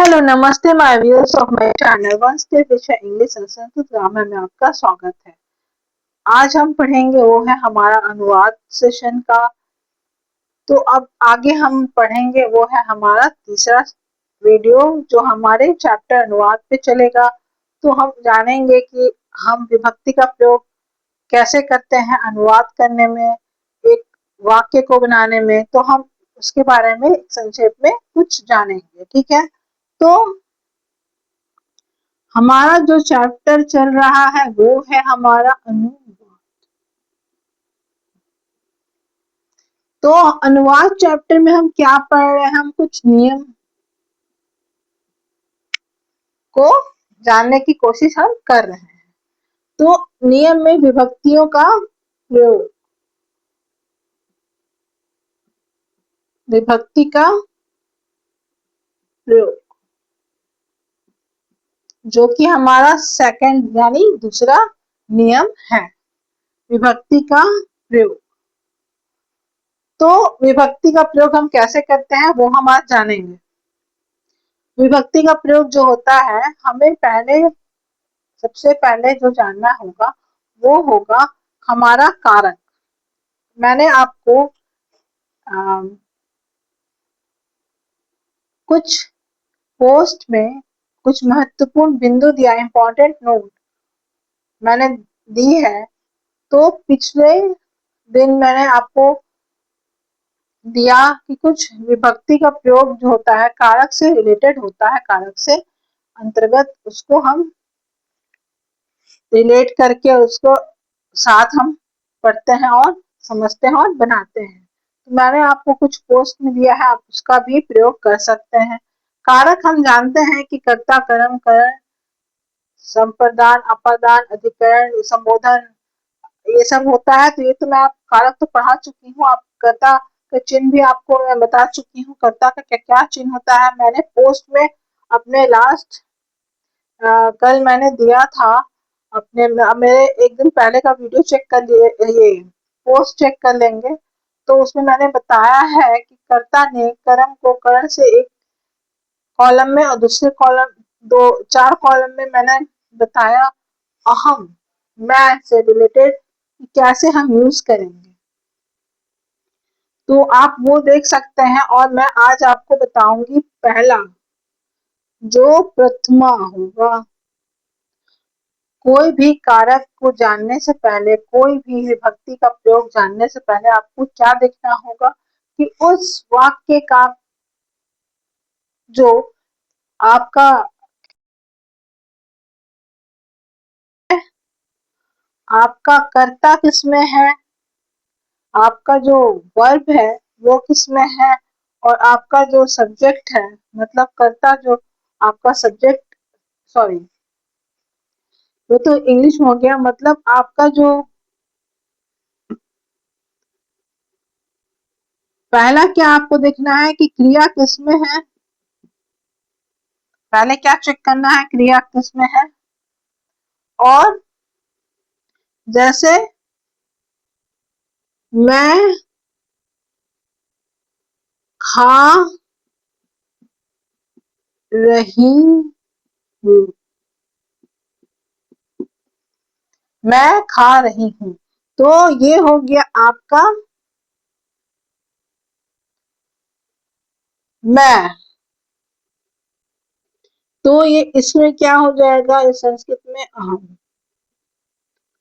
Hello नमस्ते my viewers of my channel one step विषय English and Sanskrit grammar में आपका स्वागत है। आज हम पढ़ेंगे वो है हमारा अनुवाद सेशन का। तो अब आगे हम पढ़ेंगे वो है हमारा तीसरा वीडियो जो हमारे चैप्टर अनुवाद पे चलेगा। तो हम जानेंगे कि हम विभक्ति का प्रयोग कैसे करते हैं अनुवाद करने में, एक वाक्य को बनाने में। तो हम उसके बारे में संक्षेप में कुछ जानेंगे, ठीक है। तो हमारा जो चैप्टर चल रहा है वो है हमारा अनुवाद। तो अनुवाद चैप्टर में हम क्या पढ़ रहे हैं, हम कुछ नियम को जानने की कोशिश हम कर रहे हैं। तो नियम में विभक्तियों का प्रयोग, विभक्ति का प्रयोग जो कि हमारा सेकंड यानी दूसरा नियम है, विभक्ति का प्रयोग। तो विभक्ति का प्रयोग हम कैसे करते हैं वो हम आज जानेंगे। विभक्ति का प्रयोग जो होता है, हमें सबसे पहले जो जानना होगा वो होगा हमारा कारक। मैंने आपको कुछ पोस्ट में कुछ महत्वपूर्ण बिंदु दिया, इंपॉर्टेंट नोट मैंने दी है। तो पिछले दिन मैंने आपको दिया कि कुछ विभक्ति का प्रयोग जो होता है कारक से रिलेटेड होता है, कारक से अंतर्गत उसको हम रिलेट करके उसको साथ हम पढ़ते हैं और समझते हैं और बनाते हैं। तो मैंने आपको कुछ पोस्ट में दिया है, आप उसका भी प्रयोग कर सकते हैं। कारक हम जानते हैं कि कर्ता, कर्म, करण, संप्रदान, अपादान, अधिकरण, संबोधन, ये सब होता है। तो ये तो मैं आप कारक तो पढ़ा चुकी हूँ। आप कर्ता का चिन्ह भी आपको मैं बता चुकी हूँ, कर्ता का क्या क्या चिन्ह होता है। मैंने पोस्ट में अपने लास्ट कल मैंने दिया था, अपने मेरे एक दिन पहले का वीडियो चेक कर लिए, ये पोस्ट चेक कर लेंगे। तो उसमें मैंने बताया है कि कर्ता ने कर्म को करण से एक कॉलम में और दूसरे कॉलम दो चार कॉलम में मैंने बताया अहम, मैं से रिलेटेड कैसे हम यूज करेंगे। तो आप वो देख सकते हैं। और मैं आज आपको बताऊंगी पहला जो प्रथमा होगा। कोई भी कारक को जानने से पहले, कोई भी विभक्ति का प्रयोग जानने से पहले आपको क्या देखना होगा कि उस वाक्य का जो आपका आपका कर्ता किसमें है, आपका जो वर्ब है वो किसमें है, और आपका जो सब्जेक्ट है, मतलब कर्ता जो आपका सब्जेक्ट, सॉरी वो तो इंग्लिश में हो गया, मतलब आपका जो पहला क्या आपको देखना है कि क्रिया किसमें है। पहले क्या चेक करना है, क्रिया किसमें है। और जैसे मैं खा रही हूँ, मैं खा रही हूँ, तो ये हो गया आपका मैं। तो ये इसमें क्या हो जाएगा, इस संस्कृत में अहम,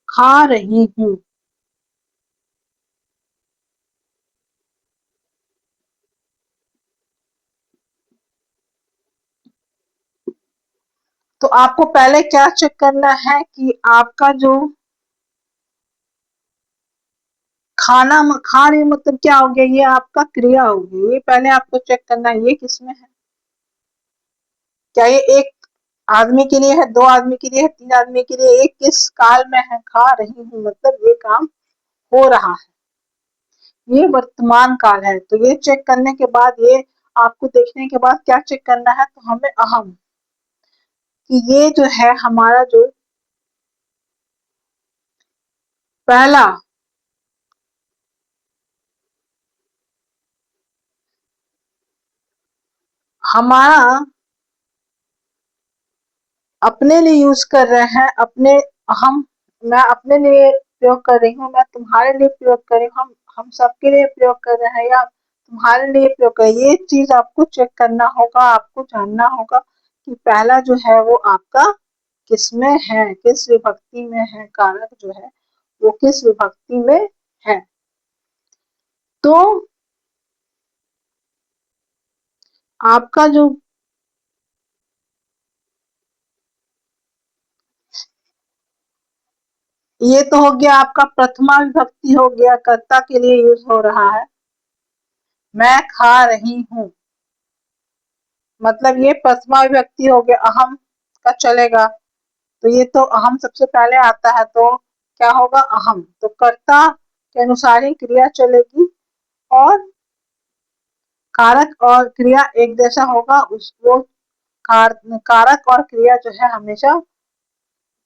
खा रही हूँ। तो आपको पहले क्या चेक करना है कि आपका जो खाना खा रही मतलब क्या हो गया, ये आपका क्रिया हो गई। ये पहले आपको चेक करना है ये किसमें है। क्या ये एक आदमी के लिए है, दो आदमी के लिए है, तीन आदमी के लिए, एक किस काल में है, खा रही हूँ मतलब ये काम हो रहा है, ये वर्तमान काल है। तो ये चेक करने के बाद, ये आपको देखने के बाद क्या चेक करना है, तो हमें अहम कि ये जो है हमारा जो पहला हमारा अपने लिए यूज कर रहे हैं, अपने हम मैं अपने लिए प्रयोग कर रही हूँ, मैं तुम्हारे लिए प्रयोग कर रही हूँ, हम सबके लिए प्रयोग कर रहे हैं या तुम्हारे लिए प्रयोग कर, ये चीज आपको चेक करना होगा, आपको जानना होगा कि पहला जो है वो आपका किसमें है, किस विभक्ति में है, कारक जो है वो किस विभक्ति में है। तो आपका जो ये तो हो गया आपका प्रथमा विभक्ति हो गया, कर्ता के लिए यूज हो रहा है। मैं खा रही हूँ, मतलब ये प्रथमा विभक्ति हो गया, अहम का चलेगा, तो ये तो अहम सबसे पहले आता है, तो क्या होगा अहम, तो कर्ता के अनुसार ही क्रिया चलेगी और कारक और क्रिया एक जैसा होगा, उसको कारक और क्रिया जो है हमेशा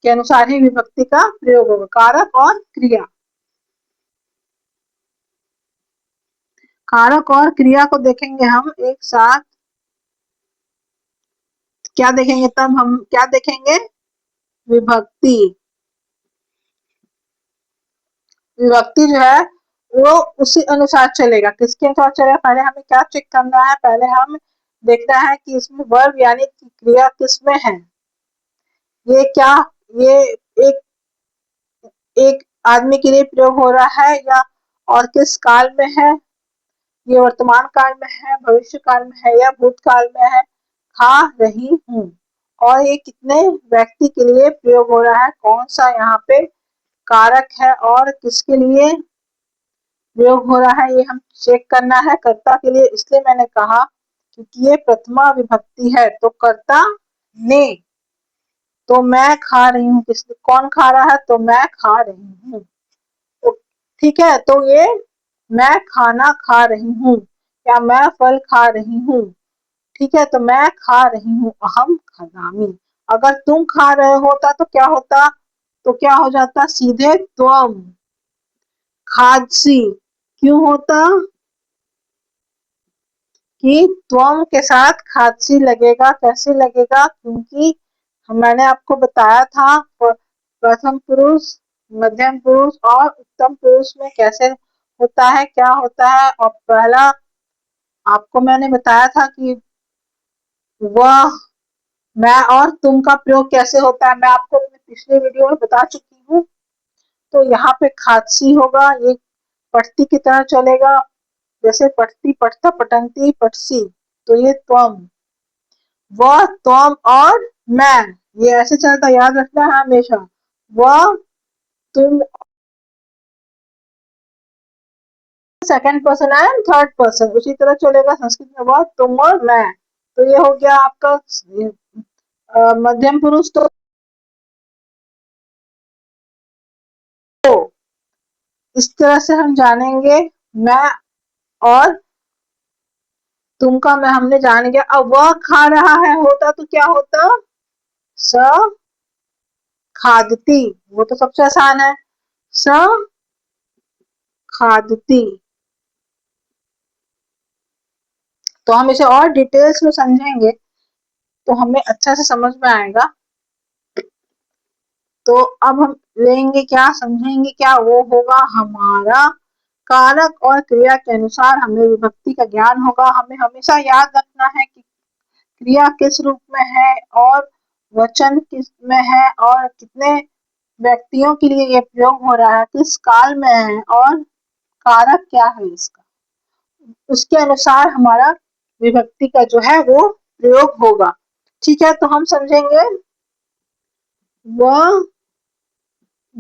के अनुसार ही विभक्ति का प्रयोग होगा, कारक और क्रिया। कारक और क्रिया को देखेंगे हम एक साथ, क्या देखेंगे तब हम क्या देखेंगे, विभक्ति। विभक्ति जो है वो उसी अनुसार चलेगा, किसके अनुसार चलेगा, पहले हमें क्या चेक करना है, पहले हम देखना है कि इसमें वर्ब यानी कि क्रिया किसमें है, ये क्या, ये एक एक आदमी के लिए प्रयोग हो रहा है या और किस काल में है, ये वर्तमान काल में है, भविष्य काल में है या भूतकाल में है, खा रही हूँ, और ये कितने व्यक्ति के लिए प्रयोग हो रहा है, कौन सा यहाँ पे कारक है और किसके लिए प्रयोग हो रहा है, ये हम चेक करना है कर्ता के लिए। इसलिए मैंने कहा क्योंकि ये प्रथमा विभक्ति है, तो कर्ता ने, तो मैं खा रही हूँ, किस कौन खा रहा है, तो मैं खा रही हूँ, तो ठीक है, तो ये मैं खाना खा रही हूँ या मैं फल खा रही हूँ, ठीक है, तो मैं खा रही हूँ, अहम खादामी। अगर तुम खा रहे होता तो क्या होता, तो क्या हो जाता, सीधे त्वम खादसी, क्यों होता कि त्वम के साथ खादसी लगेगा, कैसे लगेगा, क्योंकि मैंने आपको बताया था प्रथम पुरुष, मध्यम पुरुष और उत्तम पुरुष में कैसे होता है, क्या होता है, और पहला आपको मैंने बताया था कि वह, मैं और तुम का प्रयोग कैसे होता है, मैं आपको अपने पिछले वीडियो में बता चुकी हूँ। तो यहाँ पे खादसी होगा, ये पठती की तरह चलेगा, जैसे पठती पठता पठंती पठसी, तो ये त्वम, वह तुम और मैं, ये ऐसे चलता, याद रखना है हमेशा, वह तुम second person and third person उसी तरह चलेगा संस्कृत में, वह तुम और मैं, तो ये हो गया आपका मध्यम पुरुष। तो इस तरह से हम जानेंगे मैं और तुम का मैं हमने जान गया। अब वह खा रहा है होता तो क्या होता, स खादती, वो तो सबसे आसान है, स खादती। तो हम इसे और डिटेल्स में समझेंगे तो हमें अच्छा से समझ में आएगा। तो अब हम लेंगे क्या, समझेंगे क्या, वो होगा हमारा कारक और क्रिया के अनुसार हमें विभक्ति का ज्ञान होगा। हमें हमेशा याद रखना है कि क्रिया किस रूप में है और वचन किस में है और कितने व्यक्तियों के लिए ये प्रयोग हो रहा है, किस काल में है और कारक क्या है इसका, उसके अनुसार हमारा विभक्ति का जो है वो प्रयोग होगा। ठीक है, तो हम समझेंगे वह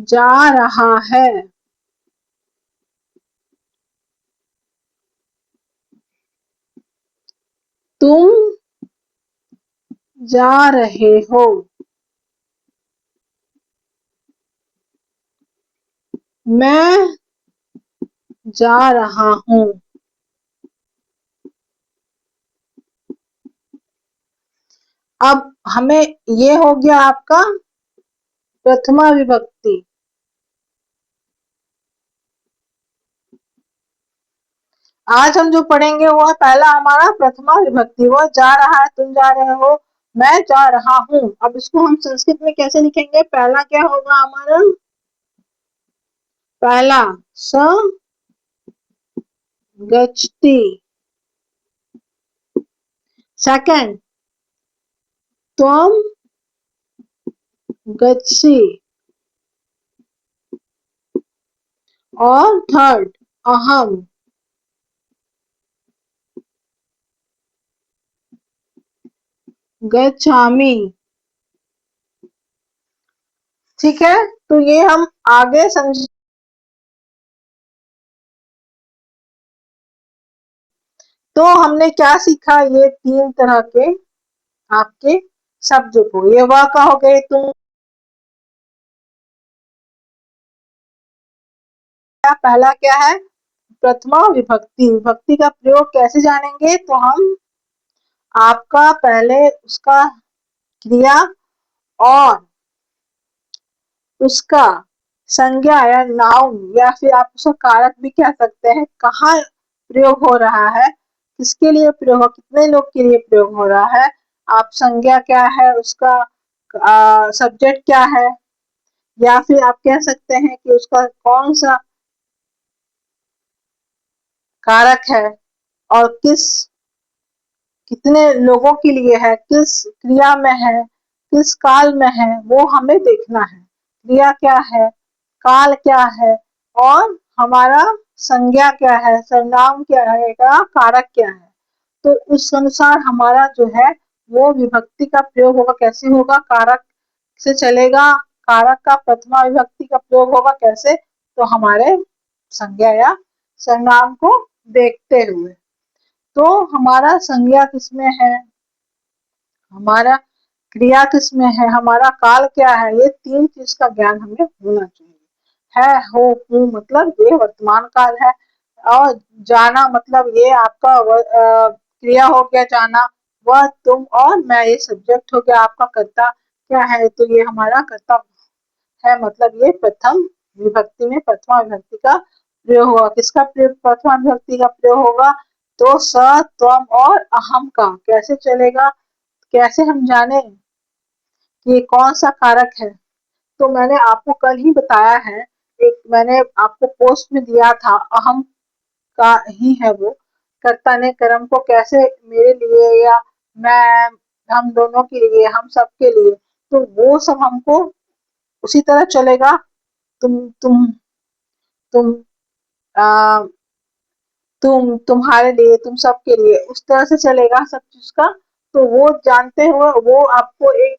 जा रहा है, तुम जा रहे हो, मैं जा रहा हूँ। अब हमें ये हो गया आपका प्रथमा विभक्ति। आज हम जो पढ़ेंगे वो है पहला हमारा प्रथमा विभक्ति, वो जा रहा है, तुम जा रहे हो, मैं जा रहा हूँ। अब इसको हम संस्कृत में कैसे लिखेंगे? पहला क्या होगा हमारा? पहला स गच्छति, सेकंड त्वम गच्छसि, और थर्ड अहम गच्छामि। ठीक है, तो ये हम आगे समझ। तो हमने क्या सीखा? ये तीन तरह के आपके शब्द को, ये वह कहोगे तुम, पहला क्या है? प्रथमा विभक्ति। विभक्ति का प्रयोग कैसे जानेंगे? तो हम आपका पहले उसका क्रिया और उसका संज्ञा या नाउन, या फिर आप उसका कारक भी कह सकते हैं, कहाँ प्रयोग हो रहा है, किसके लिए प्रयोग हो, कितने लोग के लिए प्रयोग हो रहा है, आप संज्ञा क्या है, उसका सब्जेक्ट क्या है, या फिर आप कह सकते हैं कि उसका कौन सा कारक है, और कितने लोगों के लिए है, किस क्रिया में है, किस काल में है, वो हमें देखना है। क्रिया क्या है, काल क्या है, और हमारा संज्ञा क्या है, सर्वनाम क्या रहेगा, कारक क्या है। तो उस अनुसार हमारा जो है वो विभक्ति का प्रयोग होगा। कैसे होगा? कारक से चलेगा। कारक का प्रथमा विभक्ति का प्रयोग होगा कैसे? तो हमारे संज्ञा या सर्वनाम को देखते हुए। तो हमारा संज्ञा किसमें है, हमारा क्रिया किसमें है, हमारा काल क्या है, ये तीन चीज का ज्ञान हमें होना चाहिए। है, हो, हूँ मतलब ये वर्तमान काल है, और जाना मतलब ये आपका क्रिया हो गया जाना, वह, तुम और मैं, ये सब्जेक्ट हो गया। आपका कर्ता क्या है? तो ये हमारा कर्ता है, मतलब ये प्रथम विभक्ति में प्रथमा विभक्ति का प्रयोग होगा। किसका प्रयोग प्रथमा विभक्ति का प्रयोग होगा? तो स, त्वम और अहम का। कैसे चलेगा? कैसे हम जाने कि ये कौन सा कारक है? तो मैंने आपको कल ही बताया है, एक मैंने आपको पोस्ट में दिया था, अहम का ही है वो। कर्ता ने कर्म को कैसे मेरे लिए या मैं, हम दोनों के लिए, हम सबके लिए, तो वो सब हमको उसी तरह चलेगा। तुम आ, तुम्हारे लिए, तुम सबके लिए, उस तरह से चलेगा सब चीज का। तो वो जानते हुए, वो आपको एक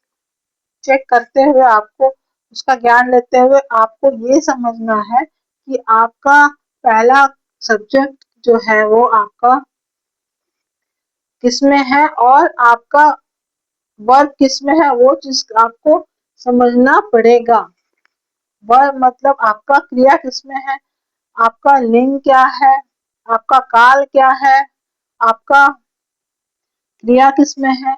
चेक करते हुए, आपको उसका ज्ञान लेते हुए, आपको ये समझना है कि आपका पहला सब्जेक्ट जो है वो आपका किसमें है, और आपका वर्ब किसमें है, वो चीज आपको समझना पड़ेगा। वर्ब मतलब आपका क्रिया किसमें है, आपका लिंग क्या है, आपका काल क्या है, आपका क्रिया किसमें है,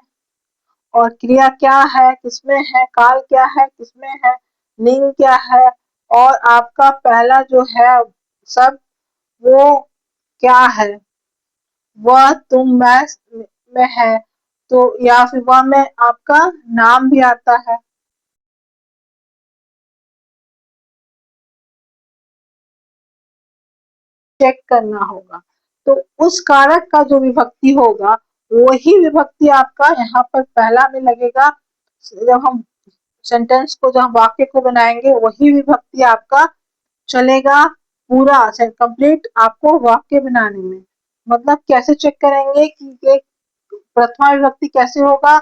और क्रिया क्या है किसमें है, काल क्या है किसमें है, लिंग क्या है, और आपका पहला जो है सब वो क्या है, वह, तुम, मैं में है। तो या फिर वह में आपका नाम भी आता है। चेक करना होगा। तो उस कारक का जो विभक्ति होगा, वही विभक्ति आपका यहाँ पर पहला में लगेगा। जब हम सेंटेंस को, जब हम वाक्य को बनाएंगे, वही विभक्ति आपका चलेगा पूरा कंप्लीट आपको वाक्य बनाने में। मतलब कैसे चेक करेंगे कि ये प्रथमा विभक्ति कैसे होगा?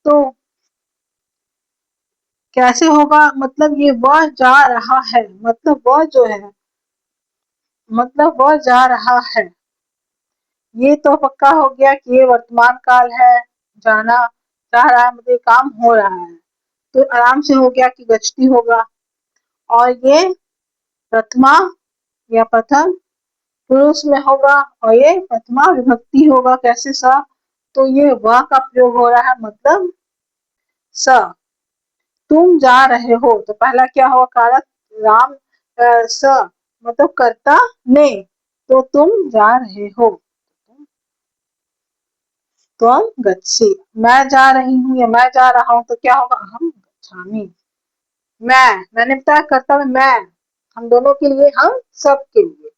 तो कैसे होगा मतलब, ये वह जा रहा है, मतलब वह जो है, मतलब वह जा रहा है। ये तो पक्का हो गया कि ये वर्तमान काल है, जाना चाह रहा है, मुझे काम हो रहा है। तो आराम से हो गया कि गच्छति होगा। और ये प्रथमा या प्रथम पुरुष में होगा, और ये प्रथमा विभक्ति होगा। कैसे? स। तो ये वह का प्रयोग हो रहा है, मतलब स। तुम जा रहे हो, तो पहला क्या होगा कारक? राम, स मतलब कर्ता ने, तो तुम जा रहे हो। त्वं गच्छि। मैं जा रही हूँ या मैं जा रहा हूँ तो क्या होगा, अहम गच्छामि। मैंने बताया कर्तव्य मैं, हम दोनों के लिए, हम सब के लिए,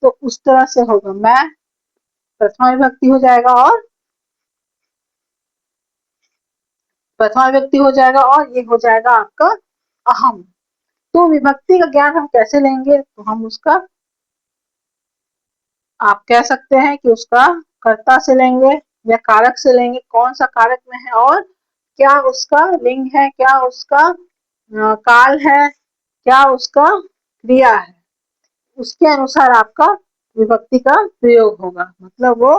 तो उस तरह से होगा। मैं प्रथमा विभक्ति हो जाएगा और प्रथमा विभक्ति हो जाएगा और ये हो जाएगा आपका अहम। तो विभक्ति का ज्ञान हम कैसे लेंगे, तो हम उसका, आप कह सकते हैं कि उसका कर्ता से लेंगे या कारक से लेंगे, कौन सा कारक में है और क्या उसका लिंग है, क्या उसका काल है, क्या उसका क्रिया है, उसके अनुसार आपका विभक्ति का प्रयोग होगा। मतलब वो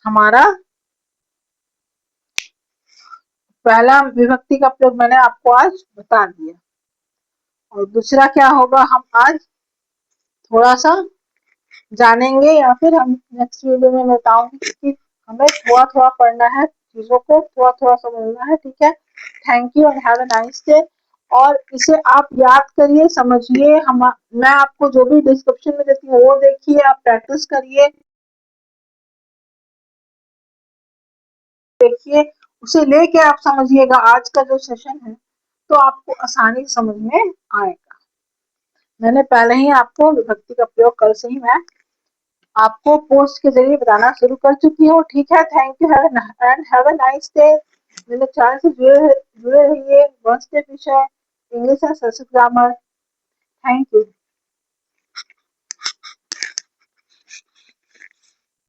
हमारा पहला विभक्ति का प्रयोग मैंने आपको आज बता दिया। और दूसरा क्या होगा, हम आज थोड़ा सा जानेंगे या फिर हम नेक्स्ट वीडियो में बताऊंगी कि हमें थोड़ा थोड़ा पढ़ना है, चीजों को थोड़ा थोड़ा समझना है। ठीक है, thank you and have a nice day. और इसे आप याद करिए, समझिए, हम, मैं आपको जो भी डिस्क्रिप्शन में देती हूँ वो देखिए, आप प्रैक्टिस करिए, देखिए, उसे लेके आप समझिएगा। आज का जो सेशन है तो आपको आसानी से समझ में आएगा। मैंने पहले ही आपको विभक्ति का प्रयोग कल से ही मैं आपको पोस्ट के जरिए बताना शुरू कर चुकी हूँ। ठीक है, thank you and have a nice day. मेरे चैनल से जुड़े रहिए, मस्त विषय English and Sanskrit grammar. Thank you.